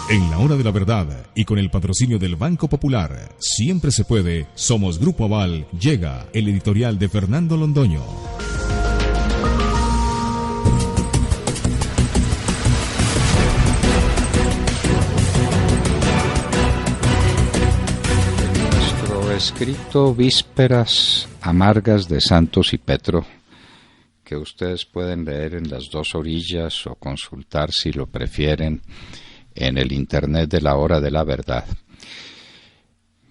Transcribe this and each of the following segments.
En la hora de la verdad y con el patrocinio del Banco Popular, siempre se puede, somos Grupo Aval, llega el editorial de Fernando Londoño. Nuestro escrito Vísperas Amargas de Santos y Petro, que ustedes pueden leer en las dos orillas o consultar si lo prefieren en el internet de la hora de la verdad.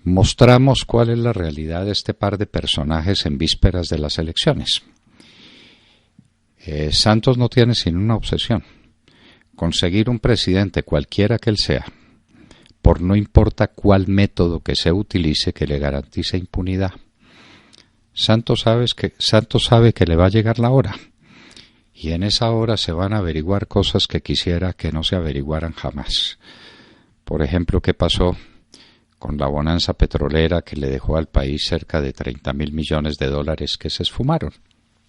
Mostramos cuál es la realidad de este par de personajes en vísperas de las elecciones. Santos no tiene sino una obsesión: conseguir un presidente, cualquiera que él sea, por no importa cuál método que se utilice, que le garantice impunidad. Santos sabe que le va a llegar la hora, y en esa hora se van a averiguar cosas que quisiera que no se averiguaran jamás. Por ejemplo, ¿qué pasó con la bonanza petrolera que le dejó al país cerca de 30.000 millones de dólares que se esfumaron?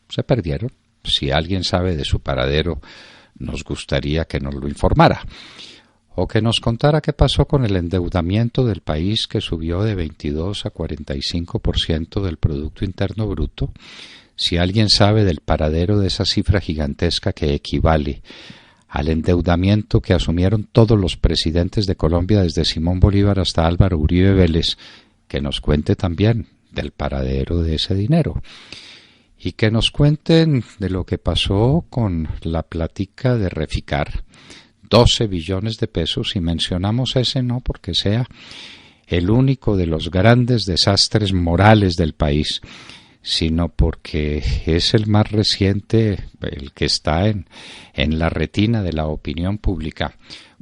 Se perdieron. Si alguien sabe de su paradero, nos gustaría que nos lo informara. O que nos contara qué pasó con el endeudamiento del país, que subió de 22 a 45% del Producto Interno Bruto. Si alguien sabe del paradero de esa cifra gigantesca que equivale al endeudamiento que asumieron todos los presidentes de Colombia, desde Simón Bolívar hasta Álvaro Uribe Vélez, que nos cuente también del paradero de ese dinero. Y que nos cuenten de lo que pasó con la plática de Reficar, 12 billones de pesos, y mencionamos ese no porque sea el único de los grandes desastres morales del país, sino porque es el más reciente, el que está en la retina de la opinión pública,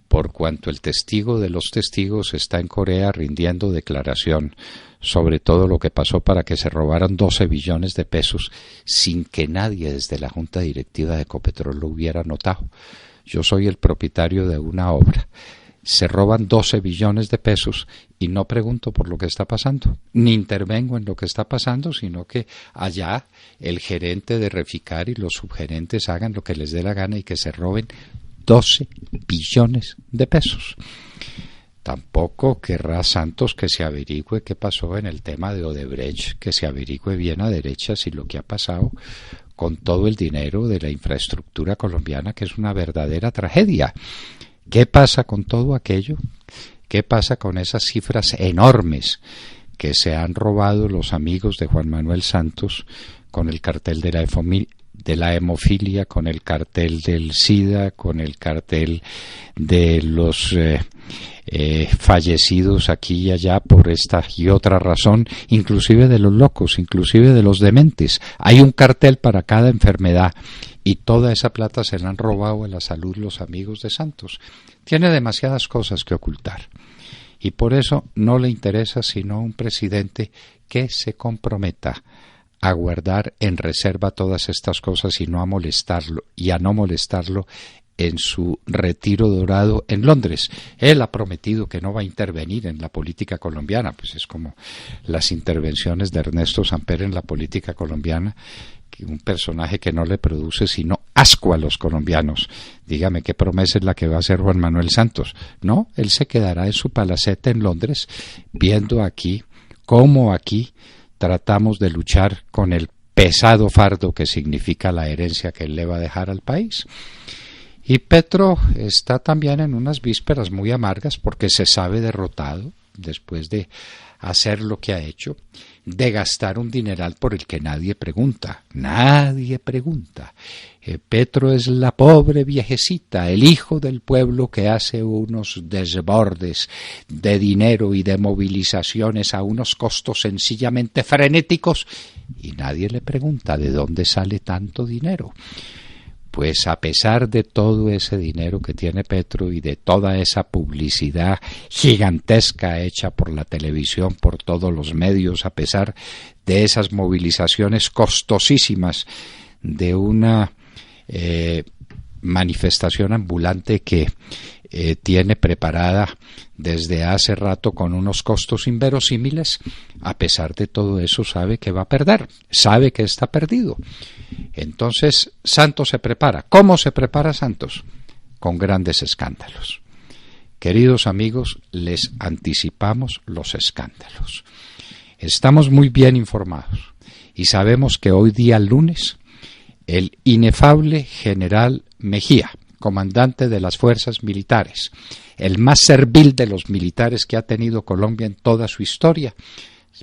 por cuanto el testigo de los testigos está en Corea rindiendo declaración sobre todo lo que pasó para que se robaran 12 billones de pesos sin que nadie desde la Junta Directiva de Ecopetrol lo hubiera notado. Yo soy el propietario de una obra. Se roban 12 billones de pesos y no pregunto por lo que está pasando, ni intervengo en lo que está pasando, sino que allá el gerente de Reficar y los subgerentes hagan lo que les dé la gana y que se roben 12 billones de pesos. Tampoco querrá Santos que se averigüe qué pasó en el tema de Odebrecht, que se averigüe bien a derechas si lo que ha pasado con todo el dinero de la infraestructura colombiana, que es una verdadera tragedia. ¿Qué pasa con todo aquello? ¿Qué pasa con esas cifras enormes que se han robado los amigos de Juan Manuel Santos con el cartel de la hemofilia, con el cartel del SIDA, con el cartel de los fallecidos aquí y allá por esta y otra razón, inclusive de los locos, inclusive de los dementes? Hay un cartel para cada enfermedad. Y toda esa plata se la han robado a la salud los amigos de Santos. Tiene demasiadas cosas que ocultar. Y por eso no le interesa sino un presidente que se comprometa a guardar en reserva todas estas cosas y no a molestarlo, y a no molestarlo en su retiro dorado en Londres. Él ha prometido que no va a intervenir en la política colombiana, pues es como las intervenciones de Ernesto Samper en la política colombiana, un personaje que no le produce sino asco a los colombianos. Dígame qué promesa es la que va a hacer Juan Manuel Santos. No, él se quedará en su palacete en Londres, viendo aquí cómo aquí tratamos de luchar con el pesado fardo que significa la herencia que él le va a dejar al país. Y Petro está también en unas vísperas muy amargas porque se sabe derrotado después de hacer lo que ha hecho, de gastar un dineral por el que nadie pregunta. Nadie pregunta. Petro es la pobre viejecita, el hijo del pueblo que hace unos desbordes de dinero y de movilizaciones a unos costos sencillamente frenéticos y nadie le pregunta de dónde sale tanto dinero. Pues a pesar de todo ese dinero que tiene Petro y de toda esa publicidad gigantesca hecha por la televisión, por todos los medios, a pesar de esas movilizaciones costosísimas de una manifestación ambulante que tiene preparada desde hace rato con unos costos inverosímiles, a pesar de todo eso sabe que va a perder, sabe que está perdido. Entonces Santos se prepara. ¿Cómo se prepara Santos? Con grandes escándalos. Queridos amigos, les anticipamos los escándalos. Estamos muy bien informados y sabemos que hoy día lunes el inefable general Mejía, comandante de las fuerzas militares, el más servil de los militares que ha tenido Colombia en toda su historia,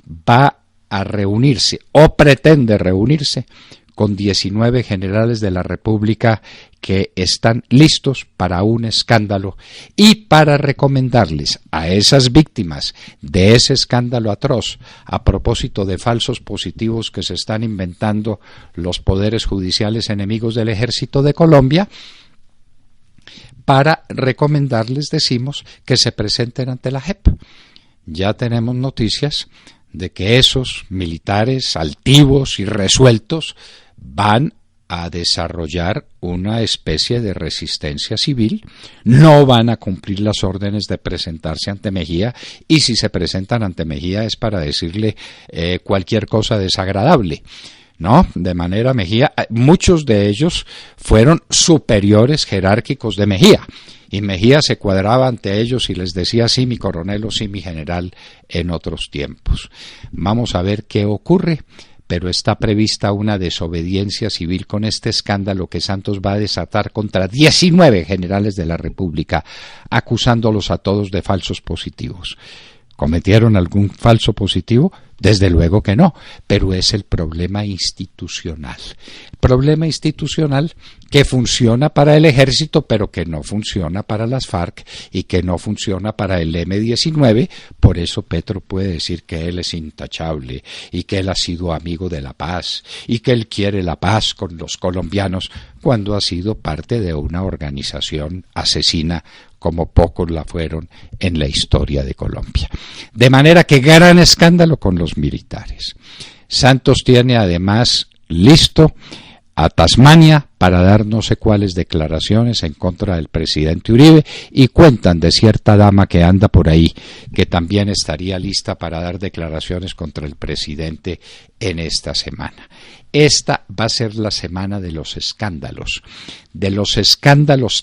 va a reunirse o pretende reunirse con 19 generales de la República que están listos para un escándalo y para recomendarles a esas víctimas de ese escándalo atroz, a propósito de falsos positivos que se están inventando los poderes judiciales enemigos del Ejército de Colombia, para recomendarles, decimos, que se presenten ante la JEP. Ya tenemos noticias de que esos militares altivos y resueltos van a desarrollar una especie de resistencia civil, no van a cumplir las órdenes de presentarse ante Mejía, y si se presentan ante Mejía es para decirle cualquier cosa desagradable, ¿no? De manera Mejía, muchos de ellos fueron superiores jerárquicos de Mejía, y Mejía se cuadraba ante ellos y les decía sí mi coronel o sí mi general en otros tiempos. Vamos a ver qué ocurre, pero está prevista una desobediencia civil con este escándalo que Santos va a desatar contra 19 generales de la República, acusándolos a todos de falsos positivos. ¿Cometieron algún falso positivo? Desde luego que no, pero es el problema institucional. El problema institucional que funciona para el ejército, pero que no funciona para las FARC y que no funciona para el M-19. Por eso Petro puede decir que él es intachable y que él ha sido amigo de la paz y que él quiere la paz con los colombianos, cuando ha sido parte de una organización asesina como pocos la fueron en la historia de Colombia. De manera que gran escándalo con los militares. Santos tiene además listo a Tasmania para dar no sé cuáles declaraciones en contra del presidente Uribe, y cuentan de cierta dama que anda por ahí que también estaría lista para dar declaraciones contra el presidente en esta semana. Esta va a ser la semana de los escándalos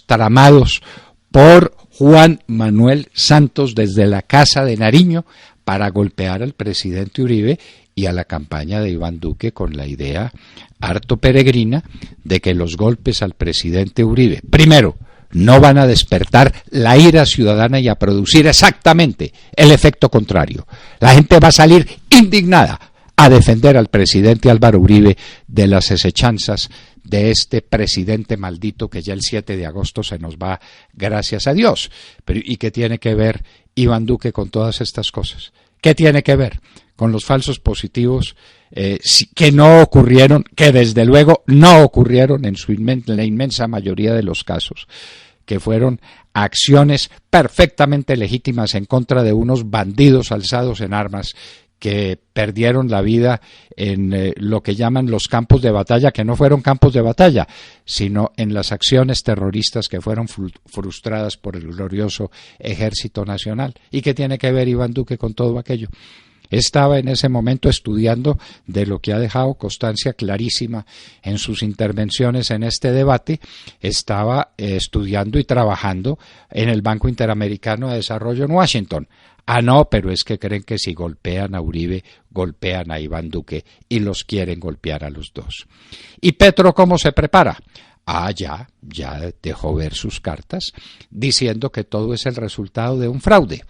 tramados por Juan Manuel Santos desde la Casa de Nariño para golpear al presidente Uribe y a la campaña de Iván Duque, con la idea harto peregrina de que los golpes al presidente Uribe, primero, no van a despertar la ira ciudadana y a producir exactamente el efecto contrario. La gente va a salir indignada a defender al presidente Álvaro Uribe de las asechanzas de este presidente maldito que ya el 7 de agosto se nos va, gracias a Dios. Pero, ¿y qué tiene que ver Iván Duque con todas estas cosas? ¿Qué tiene que ver con los falsos positivos que no ocurrieron, que desde luego no ocurrieron en la inmensa mayoría de los casos, que fueron acciones perfectamente legítimas en contra de unos bandidos alzados en armas que perdieron la vida en lo que llaman los campos de batalla, que no fueron campos de batalla, sino en las acciones terroristas que fueron frustradas por el glorioso Ejército Nacional? ¿Y qué tiene que ver Iván Duque con todo aquello? Estaba en ese momento estudiando, de lo que ha dejado constancia clarísima en sus intervenciones en este debate, estaba estudiando y trabajando en el Banco Interamericano de Desarrollo en Washington. Ah, no, pero es que creen que si golpean a Uribe, golpean a Iván Duque, y los quieren golpear a los dos. ¿Y Petro cómo se prepara? Ah, ya dejó ver sus cartas, diciendo que todo es el resultado de un fraude.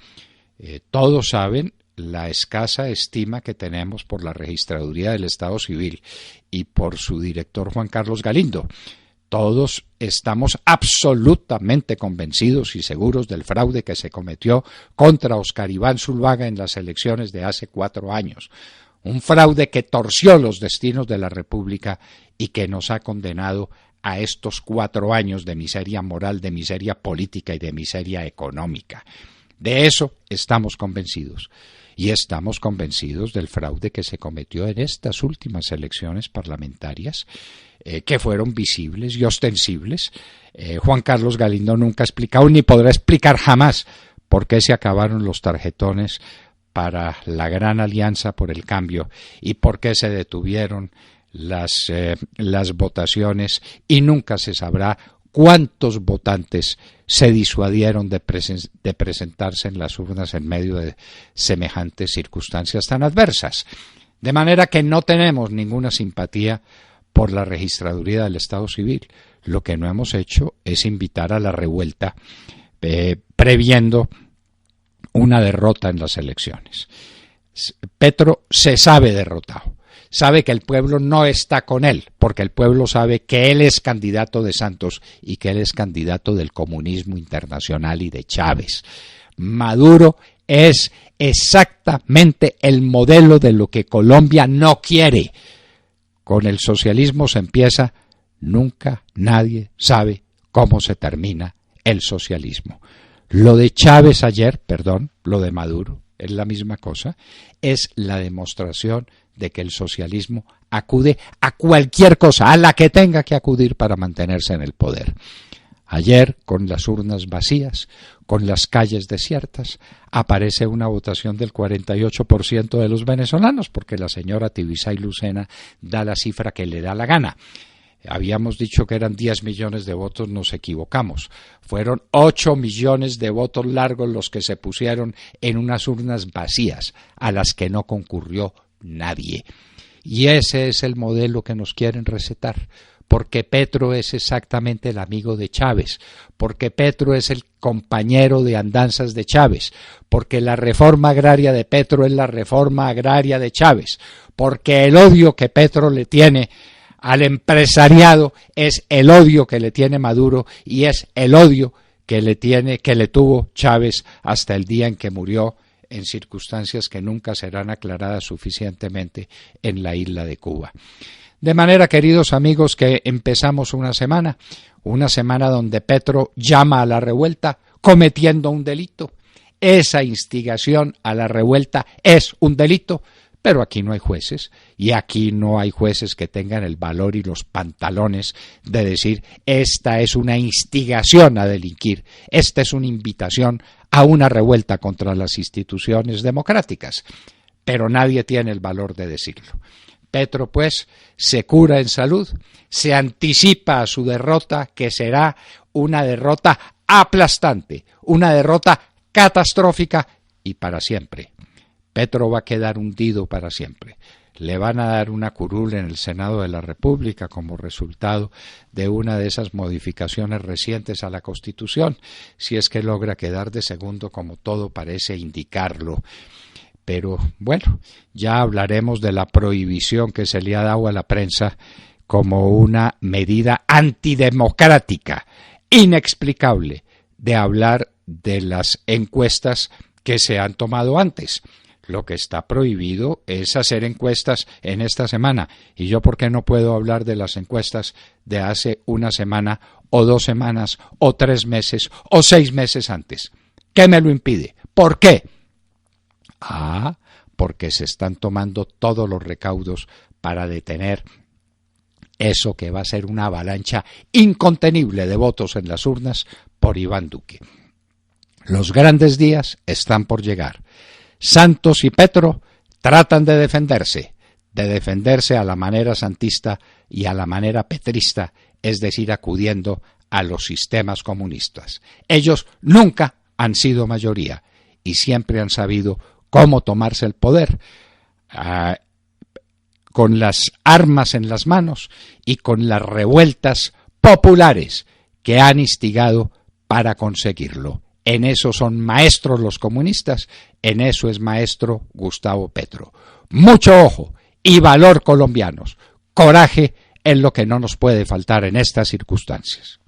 Todos saben la escasa estima que tenemos por la Registraduría del Estado Civil y por su director Juan Carlos Galindo. Todos estamos absolutamente convencidos y seguros del fraude que se cometió contra Óscar Iván Zuluaga en las elecciones de hace 4 años. Un fraude que torció los destinos de la República y que nos ha condenado a estos 4 años de miseria moral, de miseria política y de miseria económica. De eso estamos convencidos. Y estamos convencidos del fraude que se cometió en estas últimas elecciones parlamentarias, que fueron visibles y ostensibles. Juan Carlos Galindo nunca ha explicado, ni podrá explicar jamás, por qué se acabaron los tarjetones para la Gran Alianza por el Cambio y por qué se detuvieron las votaciones, y nunca se sabrá ¿Cuántos votantes se disuadieron de presentarse en las urnas en medio de semejantes circunstancias tan adversas? De manera que no tenemos ninguna simpatía por la registraduría del Estado Civil. Lo que no hemos hecho es invitar a la revuelta previendo una derrota en las elecciones. Petro se sabe derrotado. Sabe que el pueblo no está con él, porque el pueblo sabe que él es candidato de Santos y que él es candidato del comunismo internacional y de Chávez. Maduro es exactamente el modelo de lo que Colombia no quiere. Con el socialismo se empieza, nunca nadie sabe cómo se termina el socialismo. Lo de Chávez ayer, lo de Maduro, es la misma cosa, es la demostración de que el socialismo acude a cualquier cosa, a la que tenga que acudir para mantenerse en el poder. Ayer, con las urnas vacías, con las calles desiertas, aparece una votación del 48% de los venezolanos, porque la señora Tibisay Lucena da la cifra que le da la gana. Habíamos dicho que eran 10 millones de votos, nos equivocamos. Fueron 8 millones de votos largos los que se pusieron en unas urnas vacías, a las que no concurrió nadie. Y ese es el modelo que nos quieren recetar, porque Petro es exactamente el amigo de Chávez, porque Petro es el compañero de andanzas de Chávez, porque la reforma agraria de Petro es la reforma agraria de Chávez, porque el odio que Petro le tiene al empresariado es el odio que le tiene Maduro y es el odio que le tuvo Chávez hasta el día en que murió en circunstancias que nunca serán aclaradas suficientemente en la isla de Cuba. De manera, queridos amigos, que empezamos una semana donde Petro llama a la revuelta cometiendo un delito. Esa instigación a la revuelta es un delito, pero aquí no hay jueces, y aquí no hay jueces que tengan el valor y los pantalones de decir esta es una instigación a delinquir, esta es una invitación a una revuelta contra las instituciones democráticas, pero nadie tiene el valor de decirlo. Petro, pues, se cura en salud, se anticipa a su derrota, que será una derrota aplastante, una derrota catastrófica y para siempre. Petro va a quedar hundido para siempre. Le van a dar una curul en el Senado de la República como resultado de una de esas modificaciones recientes a la Constitución, si es que logra quedar de segundo, como todo parece indicarlo. Pero bueno, ya hablaremos de la prohibición que se le ha dado a la prensa como una medida antidemocrática, inexplicable, de hablar de las encuestas que se han tomado antes. Lo que está prohibido es hacer encuestas en esta semana. ¿Y yo por qué no puedo hablar de las encuestas de hace una semana, o 2 semanas, o 3 meses, o 6 meses antes? ¿Qué me lo impide? ¿Por qué? Porque se están tomando todos los recaudos para detener eso que va a ser una avalancha incontenible de votos en las urnas por Iván Duque. Los grandes días están por llegar. Santos y Petro tratan de defenderse a la manera santista y a la manera petrista, es decir, acudiendo a los sistemas comunistas. Ellos nunca han sido mayoría y siempre han sabido cómo tomarse el poder con las armas en las manos y con las revueltas populares que han instigado para conseguirlo. En eso son maestros los comunistas, en eso es maestro Gustavo Petro. Mucho ojo y valor, colombianos. Coraje es lo que no nos puede faltar en estas circunstancias.